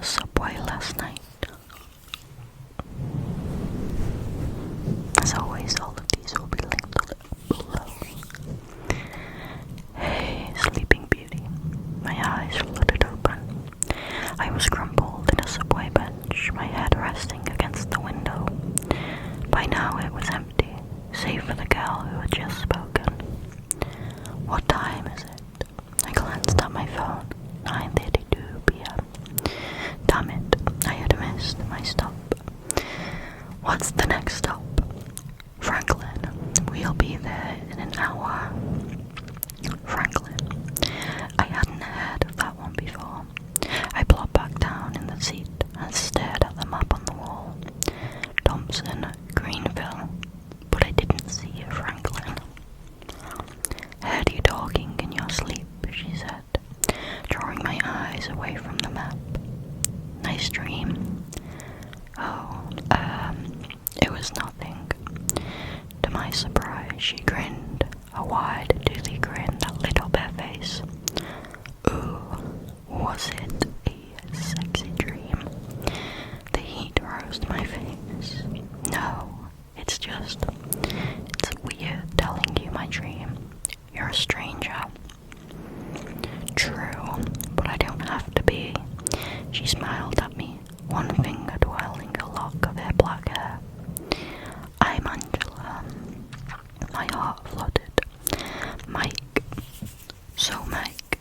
the subway last night. As always, all of these will be linked below. Hey, Sleeping Beauty. My eyes fluttered open. I was crumpled in a subway bench, my head resting against the window. By now it was empty, save for the girl who had just spoken. What time is it? I glanced at my phone. 9:32 p.m. Damn it, I had missed my stop. What's the next stop? Franklin. We'll be there in an hour. Franklin. I hadn't heard of that one before. I plopped back down in the seat and stared at the map on the wall. Thompson, Greenville. But I didn't see Franklin. Heard you talking in your sleep, she said, drawing my eyes away from the map. Nice dream. Oh, it was nothing. To my surprise, she grinned, a wide, toothy grin that lit up her face. Ooh, was it a sexy dream? The heat rose to my face. No, it's weird telling you my dream. You're a stranger. True, but I don't have to be. She smiled at me, one finger twirling a lock of her black hair. I'm Angela. My heart fluttered. Mike. So Mike.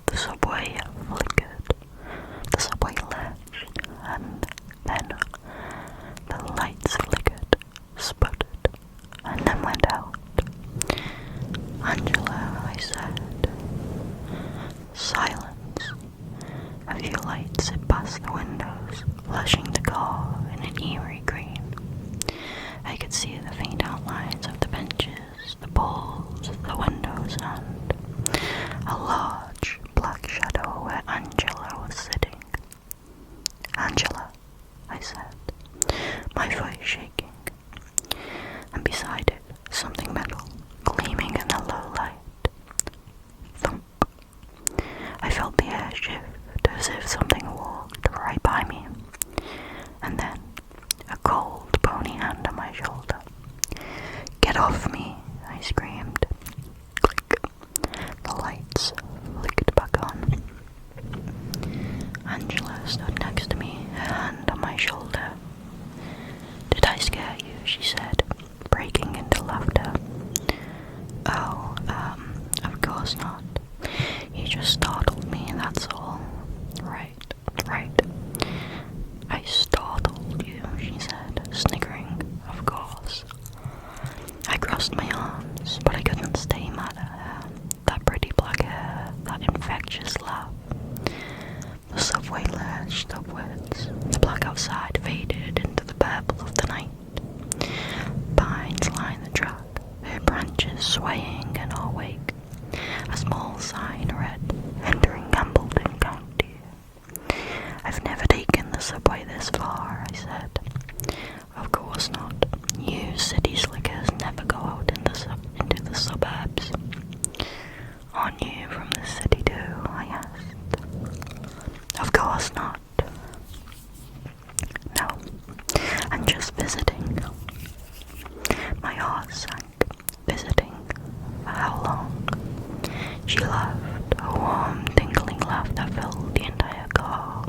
The subway flickered. The subway lurched, and then the lights flickered, sputtered, and then went out. Angela, I said. Silence. A few lights had passed the windows, flashing the car in an eerie green. I could see the faint outlines of the benches, the poles, the windows, and a large black shadow where Angela was sitting. Angela, I said, my voice shaking. And beside it, something metal, gleaming in the low light. Thump. I felt the air shift as if something walked right by me. And then, a cold, bony hand on my shoulder. Get off me, I screamed. Click. The lights flicked back on. Angela stood next to me, her hand on my shoulder. Did I scare you? She said, breaking into laughter. Oh, of course not. You just startled me, that's all. Right. I startled you, she said, sniggering. Of course. I crossed my arms, but I couldn't stay mad at her. That pretty black hair, that infectious laugh. The subway lurched upwards. The black outside faded into the purple of the night. Pines lined the track, their branches swaying in our wake. A small sign read, entering Hambledon County. I've never taken the subway this far, I said. Of course not. You city slickers never go out into the suburbs. Aren't you from the city too? I asked. Of course not. No, I'm just visiting. My heart sank. Visiting? For how long? She laughed, a warm, tinkling laugh that filled the entire car.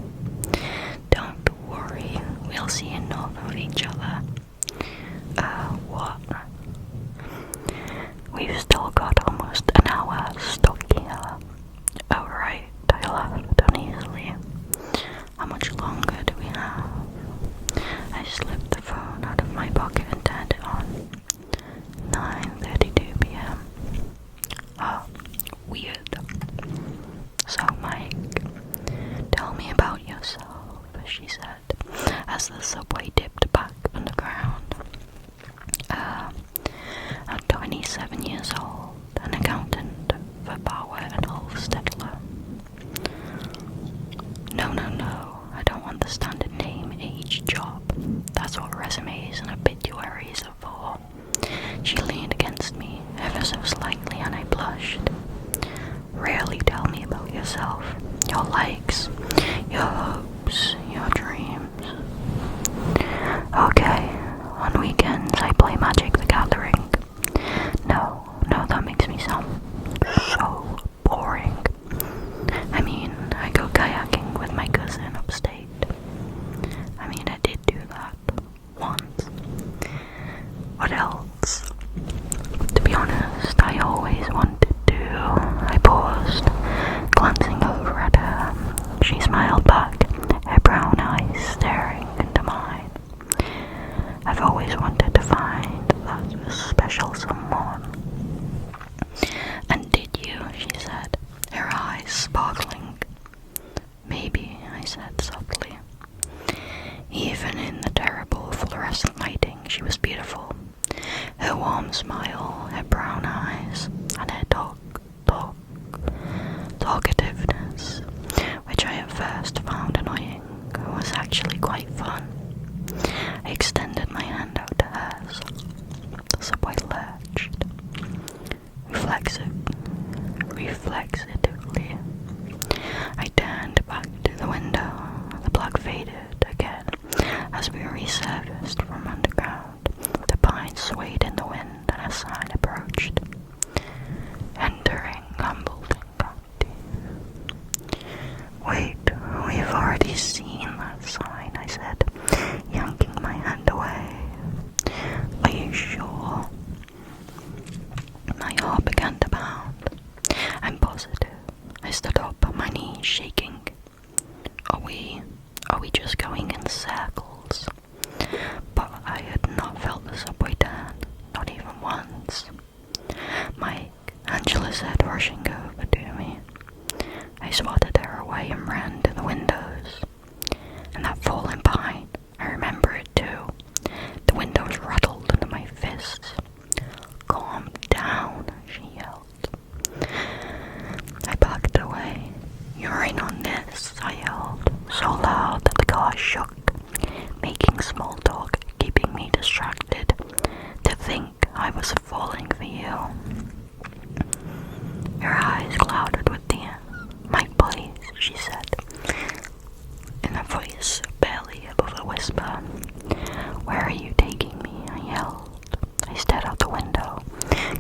Don't worry, we'll see enough of each other. What? We've still got almost an hour stuck here. Oh right, I laughed uneasily. How much longer do we have? I slipped the phone out of my pocket and turned it on. 9:32 p.m. Oh, weird. So Mike, tell me about yourself, she said, as the subway dipped back underground. I'm 27 years old, an accountant for Bauer and Hofstadter. No, I don't want the standard name, age, job. That's what resumes and obituaries are for. She leaned against me, ever so slightly, and I blushed. Really tell me about yourself, your likes, your hopes, was actually quite fun. I extended my hand out to hers. The subway lurched. Reflexively, I turned back to the window. The plug faded again as we resurfaced from underground. The pines swayed in the wind and a sign approached. Entering Hambledon County. Wait, we've already seen that sign, I said, yanking my hand away. Are you sure? My heart began to pound. I'm positive. I stood up, my knees shaking. Are we just going in circles? But I had not felt the subway turn, not even once. Mike, Angela said, rushing over to me. I swatted her away and ran to the windows. And that falling pine, I remember it too. The windows rattled under my fists. Calm down, she yelled. I backed away. You're in on this, I yelled, so loud that the car shook, making small talk, keeping me distracted. To think I was falling for you. Your eyes clouded with tears. Mike, please, she said, in a voice barely above a whisper. Where are you taking me? I yelled. I stared out the window,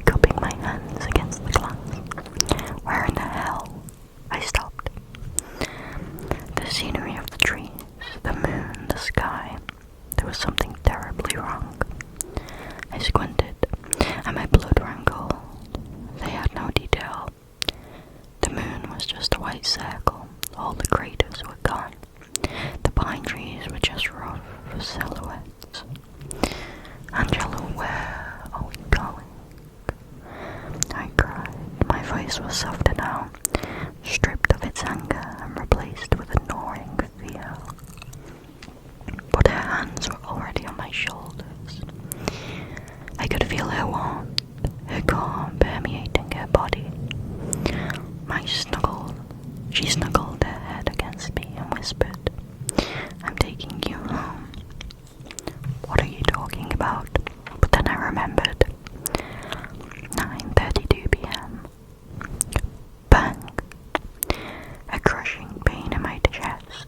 cupping my hands against the glass. Where in the hell? I stopped. The scenery of the trees, the moon, the sky. There was something terribly wrong. I squinted, and my blood ran cold. They had no detail. The moon was just a white circle. All the craters were gone. The pine trees were just rough silhouettes. Angela, where are we going? I cried. My voice was softer now, stripped of its anger and replaced with a gnawing fear. But her hands were already on my shoulders. I could feel her warmth, her calm permeating her body. She snuggled her head against me and whispered, I'm taking you home. What are you talking about? But then I remembered. 9:32 p.m. Bang! A crushing pain in my chest.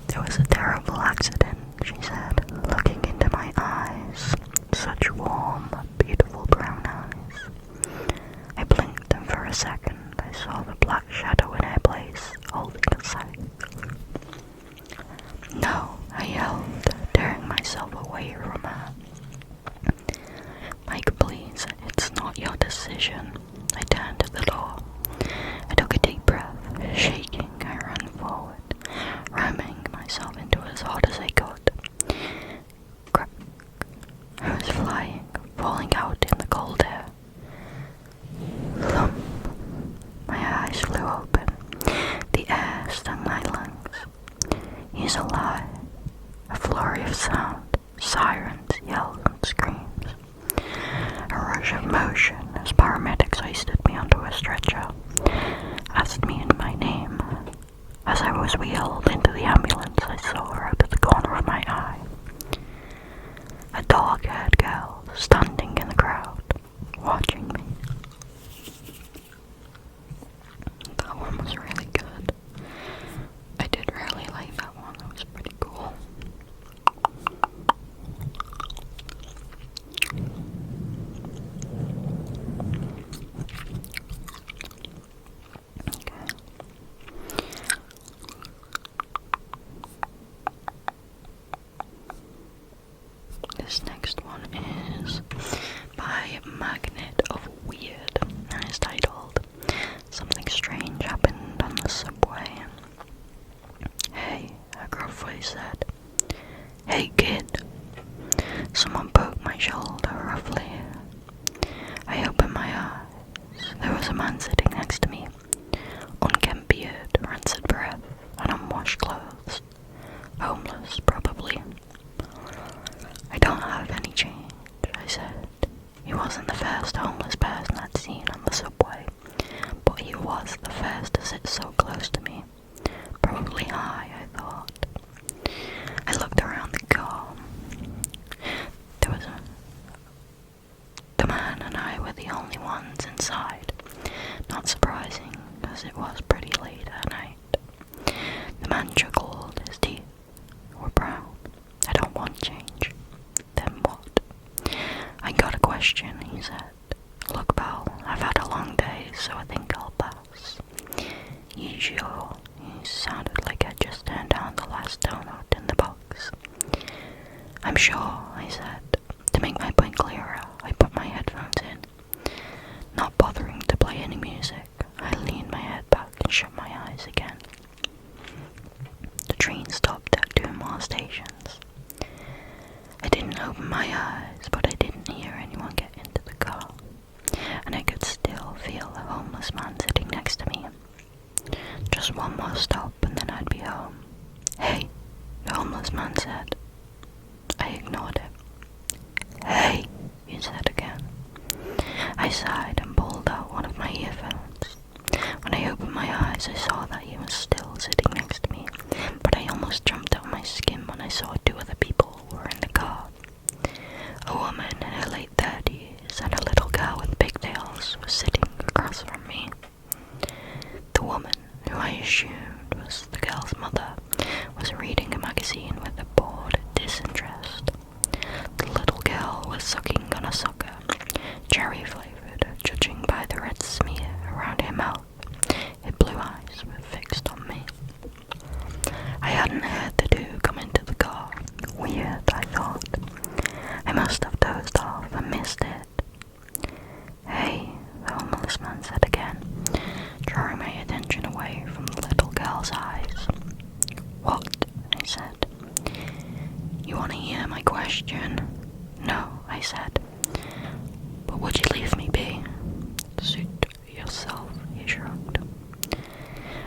There was a terrible accident, she said, looking into my eyes. Such warm, beautiful brown eyes. I blinked, and for a second I saw the black shadow in her place, holding a sight. No, I yelled, tearing myself away from her. Mike, please, it's not your decision. I turned to the door. I took a deep breath. Shaking, I ran forward, ramming myself into it as hard as I could. Crack. I was flying, falling out in the cold air. Thump. My eyes flew open. The air stung my lungs. He's alive. A flurry of sound, sirens, yells, and screams. A rush of motion as paramedics hoisted me onto a stretcher, asked me in my name. As I was wheeled into the ambulance, I saw her out of the corner of my eye. A dog-haired girl standing in the crowd, watching me. That one was really good. I did really like that one. That was pretty cool. This next one is by Magnet of Weird, and it's titled Something Strange Happened on the Subway. Hey, a gruff voice said. Hey kid. Someone poked my shoulder roughly. I opened my eyes. There was a man sitting next to me. Unkempt beard, rancid breath, and unwashed clothes. Homeless, probably. I don't have any change, I said. He wasn't the first homeless person I'd seen on the subway, but he was the first to sit so close to me. Probably high, I thought. Not surprising, as it was pretty late at night. The man chuckled. His teeth were brown. I don't want change. Then what? I got a question, he said. Look, pal, I've had a long day, so I think I'll pass. You sure? He sounded like I'd just turned down the last donut in the box. I'm sure, I said. To make my point clearer, I put my headphones in. Not bothering to play any music, I leaned my head back and shut my eyes again. The train stopped at 2 more stations. I didn't open my eyes, but I didn't hear anyone get into the car, and I could still feel the homeless man sitting next to me. Just one more stop and then I'd be home. Hey, the homeless man said. I ignored it. Hey, he said again. I sighed and pulled out one of my earphones. When I opened my eyes, I saw that he was still sitting next to me, but I almost jumped out of my skin when I saw 2 other people who were in the car. A woman in her late 30s and a little girl with pigtails was sitting across from me. The woman, who I assumed was the girl's mother, was reading a magazine with a bored disinterest. The little girl was sucking on a sucker, cherry-flavored, judging by the red smear around her mouth. Her blue eyes were fixed on me. I hadn't heard the 2 come into the car. Weird, I thought. I must have dozed off and missed it. Hey, the homeless man said again, drawing my attention away from the little girl's eyes. What? I said. You want to hear my question? No, I said. But would you leave me be? Suit yourself, he shrugged.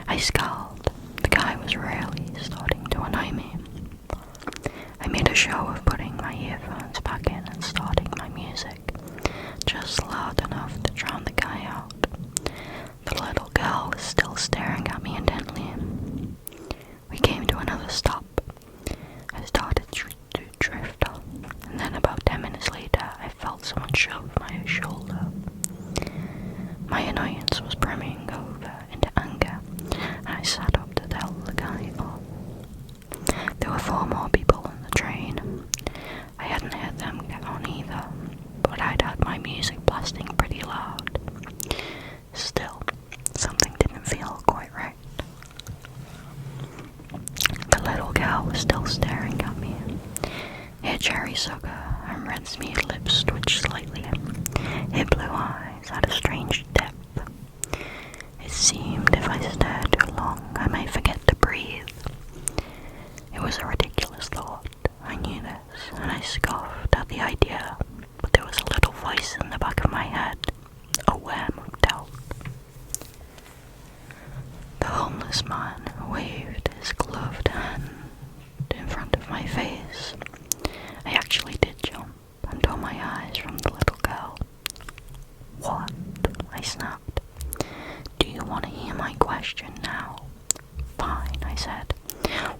I scowled. The guy was really starting to annoy me. I made a show of putting my earphones back in and starting my music, just loud enough to drown the guy out. The little girl was still staring at me intently. We came to another stop. I started to drift off, and then about 10 minutes later, I felt someone shove my shoulder. My annoyance was brimming over into anger, and I sat up to tell the guy off. There were 4 more people on the train. I hadn't heard them get on either, but I'd had my music blasting pretty loud. Still, something didn't feel quite right. The little girl was still staring at me. Her cherry sugar and red smeared lips twitched slightly. Her blue eyes had a strange depth. It seemed if I stared too long, I might forget to breathe. It was a ridiculous thought. I knew this, and I scoffed at the idea, but there was a little voice in the back of my head, a worm of doubt. The homeless man waved his gloved hand in front of my face. I actually did jump and tore my eyes from the little girl. What? I snapped. Do you want to hear my question now? Fine, I said.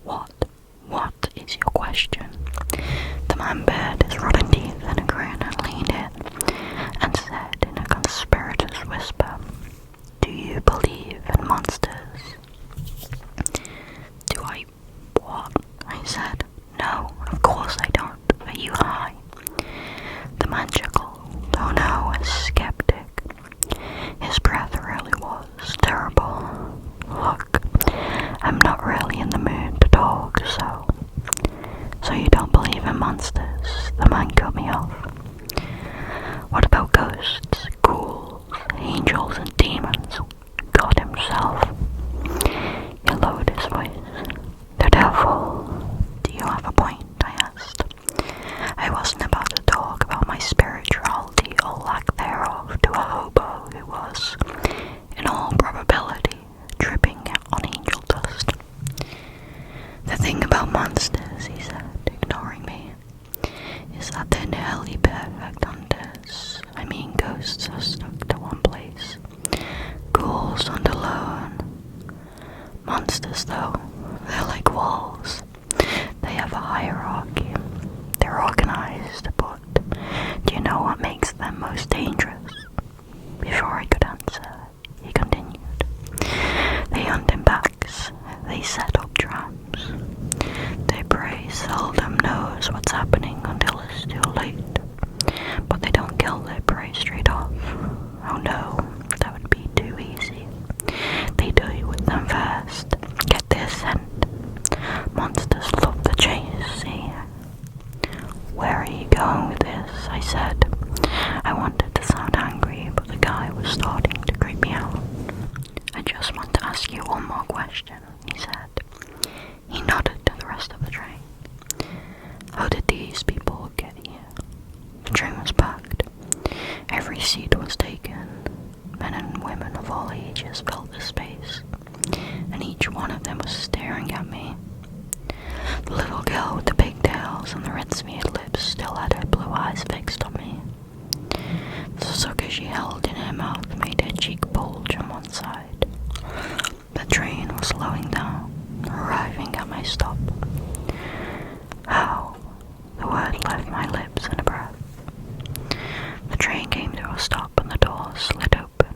What is your question? The man bared his rotten teeth in a grin and leaned in and said in a conspirator's whisper, Do you believe in monsters? Do I what? I said. No, of course I don't. Are you high? The man chuckled. Oh no, a skeptic. His breath really was terrible. Look, I'm not really in the mood to talk, so you don't believe in monsters? The man cut me off. What about ghosts, ghouls, angels and demons? God himself. He lowered his voice. The devil. Do you have a point? I asked. I wasn't about to talk about my spirituality or lack thereof to a hobo who was, in all probability, dripping on angel dust. The thing about monsters, he said, ignoring me, is that they're nearly perfect hunters. I mean, ghosts are stuck to one place. Ghouls hunt alone. Monsters, though, they're like wolves. They have a hierarchy. They're organized, but do you know what makes them most dangerous? Before I could answer, he continued. The little girl with the pigtails and the red smeared lips still had her blue eyes fixed on me. The sucker she held in her mouth made her cheek bulge on one side. The train was slowing down, arriving at my stop. How? The word left my lips in a breath. The train came to a stop and the doors slid open.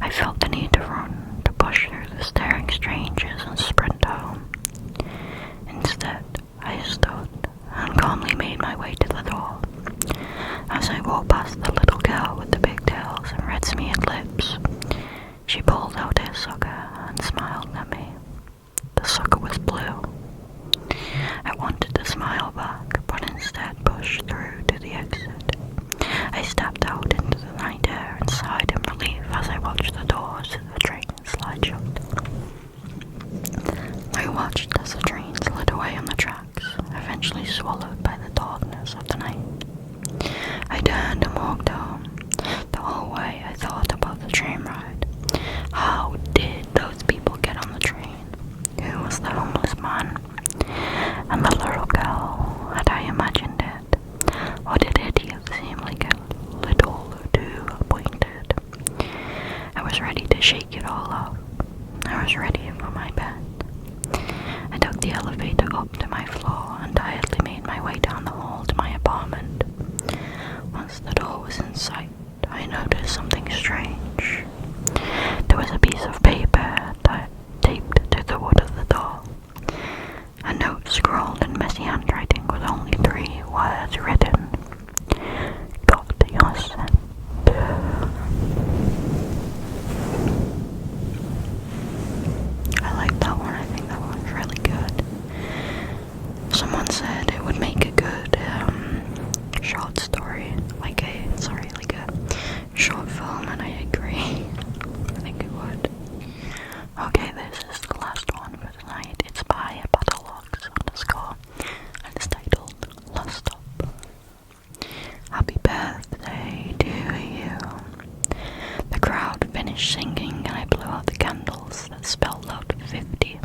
I felt the need to run, to push through the staring strangers and sprint home. Instead, I stood and calmly made my way to the door. As I walked past the little girl with the pigtails and red smeared lips, she pulled out her sucker and smiled at me. The sucker was blue. I wanted to smile back, but instead pushed through to the exit. I stepped out into the night air and sighed in relief as I watched the doors of the train slide shut. I watched as the train slid away on the tracks, eventually swallowed by the darkness of the night. I turned and walked home. The whole way I thought about the train ride. How did those people get on the train? Who was the homeless man? And the little girl, had I imagined it? Or did idiot seem like a little too pointed? I was ready to shake it all off. I was ready for my bed. I took the elevator up to my floor and tiredly made my way down the hall to my apartment. Once the door was in sight, I noticed something strange. There was a piece of paper taped to the wood of the door. A note scrawled in messy handwriting with only 3 words written. Got your scent. I like that one. I think that one's really good. Someone said it would make a good short story, like a short film, and I agree. I think it would. Okay, this is the last one for tonight. It's by _, and it's titled Last Stop. Happy birthday to you. The crowd finished singing and I blew out the candles that spelled out 50.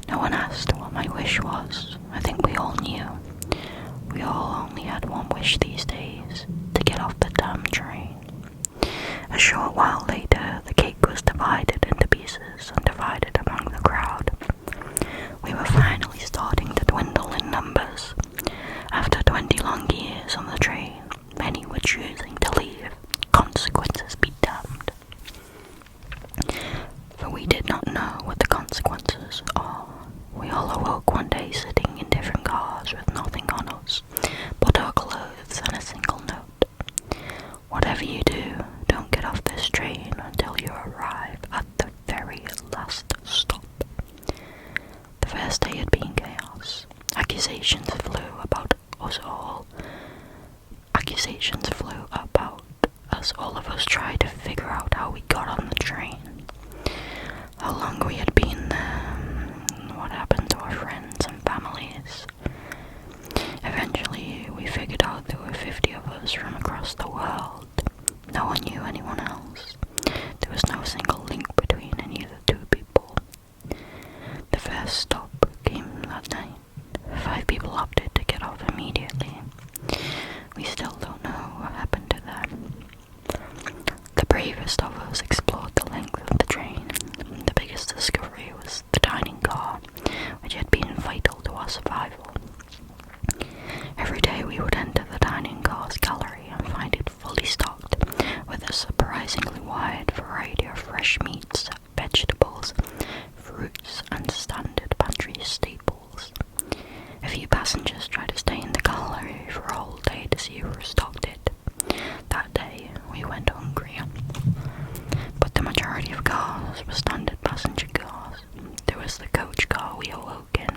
No one asked what my wish was. I think we all knew. We all only had one wish these days, to get off the damn train. A short while later, the cake was divided into pieces and divided among the crowd. We were finally starting to dwindle in numbers. After 20 long years on the train, many were choosing to leave. Consequences be damned. For we did not know what the consequences are. We all awoke one day sitting in different cars with nothing on us but our clothes and a single note. Whatever you do, don't get off this train until you arrive at the very last stop. The first day had been chaos. Accusations flew about us all. Accusations flew about as all of us tried to figure out how we got on the train. How long we had been there, what happened to our friends and families. Eventually, we figured out there were 50 of us from across the world. No one knew anyone else. There was no single link between any of the 2 people. The first stop came that night. 5 people opted to get off immediately. We still don't know what happened to them. The bravest of us explored the length of the train. The biggest discovery was the dining car, which had been vital to our survival. Every day we would enter the dining car's gallery and find it fully stocked with a surprisingly wide variety of fresh meats, vegetables, fruits, and standard pantry staples. A few passengers tried to stay in the gallery for a whole day to see who restocked it. That day, we went hungry. But the majority of cars were standard passenger cars. There was the coach car we awoke in,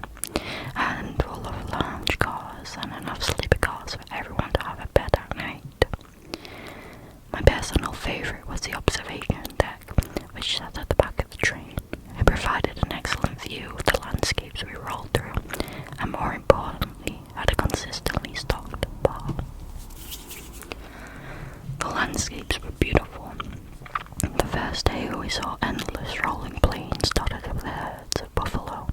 a handful of lounge cars, and enough sleeper cars for everyone to have a bed at night. My personal favourite was the observation deck, which sat at the back of the train. It provided an excellent view of the landscapes we rolled through, and more importantly, had a consistently stocked bar. The landscapes were beautiful. The first day we saw endless rolling plains dotted with herds of buffalo.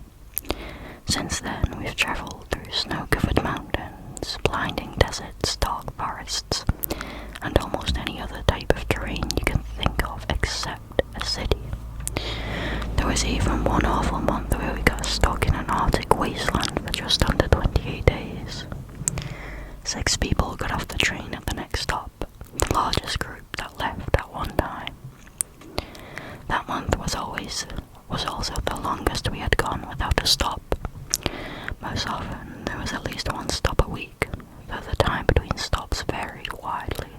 Since then, We've travelled through snow-covered mountains, blinding deserts, dark forests, and almost any other type of terrain you can think of except a city. There was even one awful month where we got stuck in an Arctic wasteland for just under 28 days. 6 people got off the train at the next stop, the largest group that left at one time. That month was also the longest we had gone without a stop. Most often, there was at least one stop a week, though the time between stops varied widely,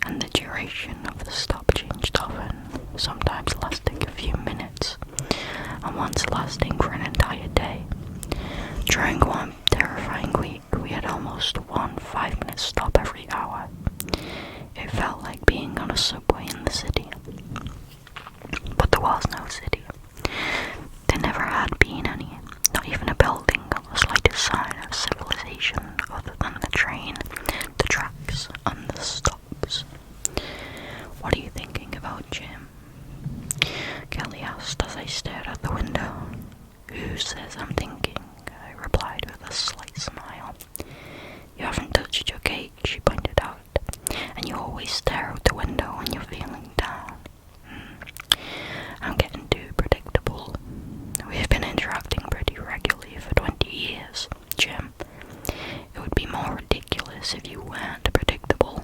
and the duration of the stop changed often, sometimes lasting a few minutes, and once lasting for an entire day. During one terrifying week, we had almost one 5-minute stop every hour. It felt like being on a subway in the city. But there was no city. There never had been any, not even a building or the slightest sign of civilization other than the train, the tracks, and the stops. What are you thinking about, Jim? Kelly asked as I stared out the window. Who says I'm thinking? I replied with a slight smile. You haven't touched your cake, she pointed out, and you always stare out the window when you're feeling down. I'm getting too predictable. We've been interacting pretty regularly for 20 years, Jim. It would be more ridiculous if you weren't predictable.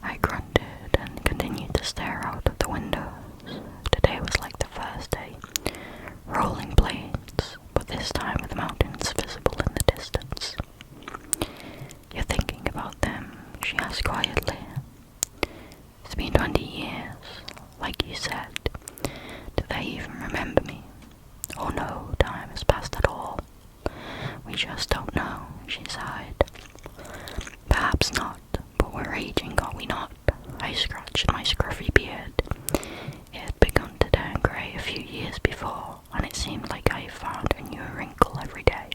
I grunted and continued to stare out at the windows. Today was like the first day. Rolling blades, but this time with mountains visible in the distance. You're thinking about them, she asked quietly. It's been 20 years, like you said. Do they even remember me? Oh no, time has passed at all. We just don't know, she sighed. Perhaps not, but we're aging, are we not? I scratched my scruffy beard. It had begun to turn grey a few years before, and it seemed like I found a new wrinkle every day.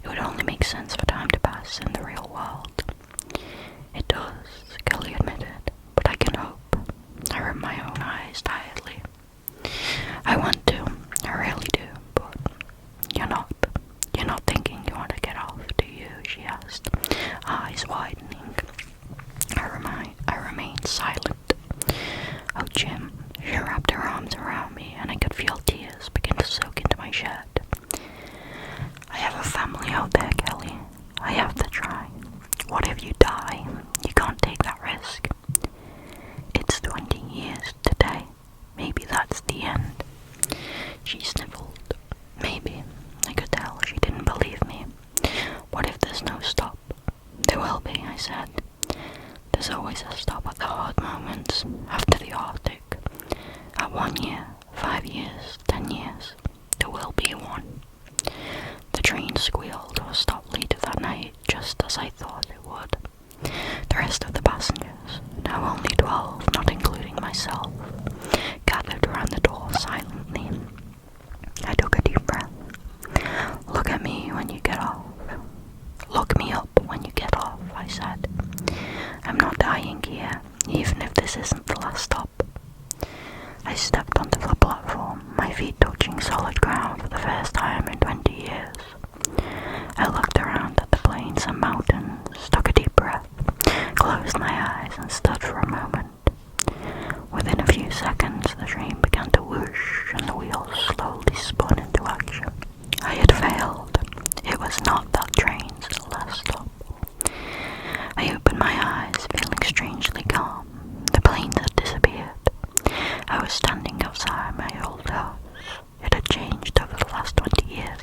It would only make sense for time to pass in the real world. It does, Kelly admitted, but I can hope. I rubbed my own eyes tiredly. I want to, I really do, but you're not thinking you want to get off, do you? She asked, eyes widening. I remained silent. Oh, Jim, she wrapped her arms around me, and I could feel tears begin to soak into my shirt. I have a family out there, Kelly. I have to try. What if you die? You can't take that risk. It's 20 years today. Maybe that's the end. She sniffled. Maybe. I could tell she didn't believe me. What if there's no stop? There will be, I said. There's always a stop at the hard moments, after the Arctic. At 1 year, 5 years, 10 years, there will be one. The train squealed to a stop later that night, just as I thought it would. The rest of the passengers, now only 12, not including myself, gathered around the door silently. I took a deep breath. Look at me when you get off. Look me up when you get off, I said. I'm not dying here, even if this isn't the last stop. I stepped onto the platform, my feet touching solid ground for the first time in 20 years. I looked around at the plains and mountains, took a deep breath, closed my eyes and stood for a moment. Within a few seconds, the train began to whoosh and the wheels slowly spun into action. I had failed. It was not that train's last stop. I opened my eyes, feeling strangely calm. The plane had disappeared. I was standing outside my old house. It had changed over the last 20 years.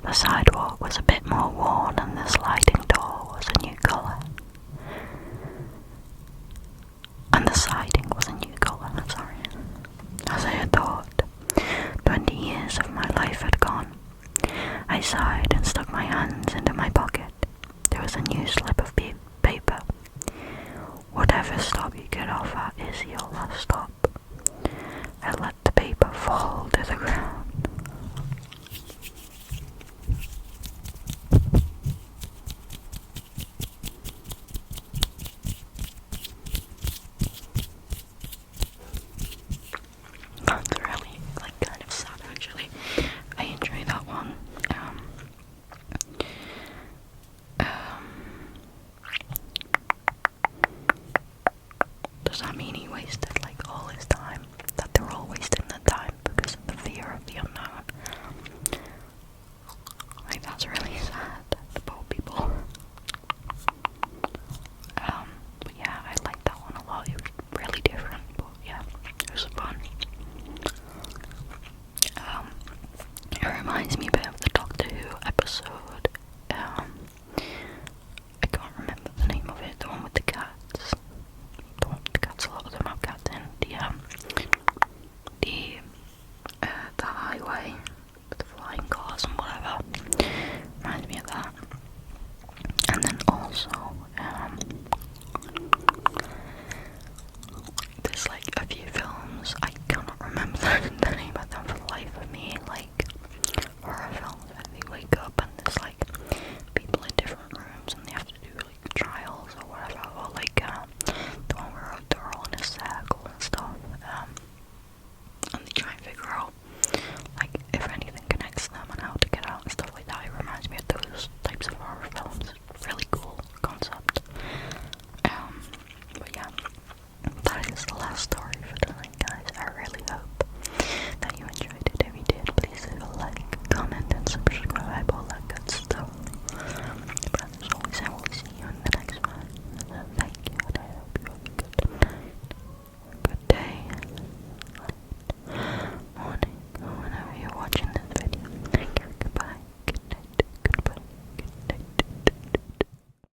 The sidewalk was a bit more worn and the sliding door was a new colour. And the siding was a new colour, As I had thought, 20 years of my life had gone. I sighed and stuck my hands into my pocket. There was a new slip of paper. Whatever stop you get off at is your last stop. I let the paper fall to the ground. That's really, kind of sad, actually. I enjoyed of reminds me a bit of the Doctor Who episode